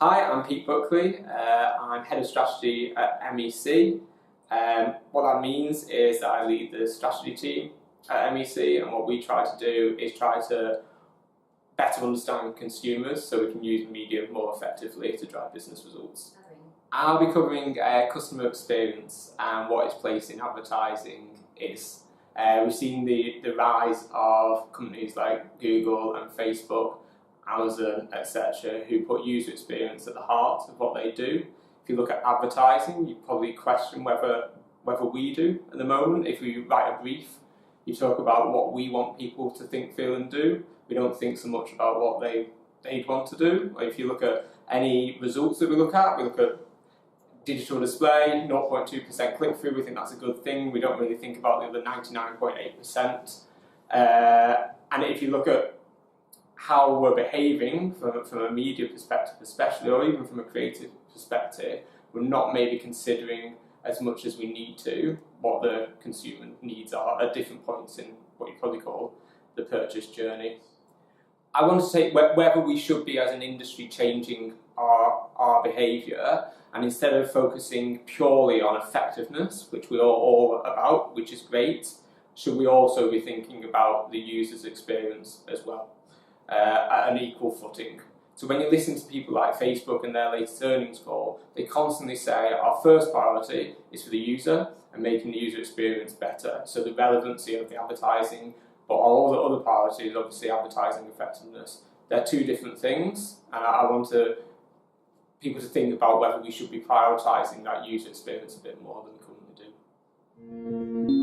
Hi, I'm Pete Buckley. I'm Head of Strategy at MEC. What that means is that I lead the strategy team at MEC, and what we try to do is try to better understand consumers so we can use media more effectively to drive business results. I'll be covering customer experience and what its place in advertising is. We've seen the rise of companies like Google and Facebook, Amazon, etc., who put user experience at the heart of what they do. If you look at advertising, you probably question whether we do at the moment. If we write a brief, you talk about what we want people to think, feel and do. We don't think so much about what they'd want to do. If you look at any results that we look at digital display, 0.2% click-through, we think that's a good thing. We don't really think about the other 99.8%. And if you look at how we're behaving from a media perspective especially, or even from a creative perspective, we're not maybe considering as much as we need to what the consumer needs are at different points in what you probably call the purchase journey. I want to say whether we should be as an industry changing our behaviour, and instead of focusing purely on effectiveness, which we're all about, which is great, should we also be thinking about the user's experience as well, at an equal footing? So when you listen to people like Facebook and their latest earnings call, they constantly say our first priority is for the user and making the user experience better. So the relevancy of the advertising, but all the other priorities, obviously advertising effectiveness, they're two different things, and I want people to think about whether we should be prioritising that user experience a bit more than we currently do.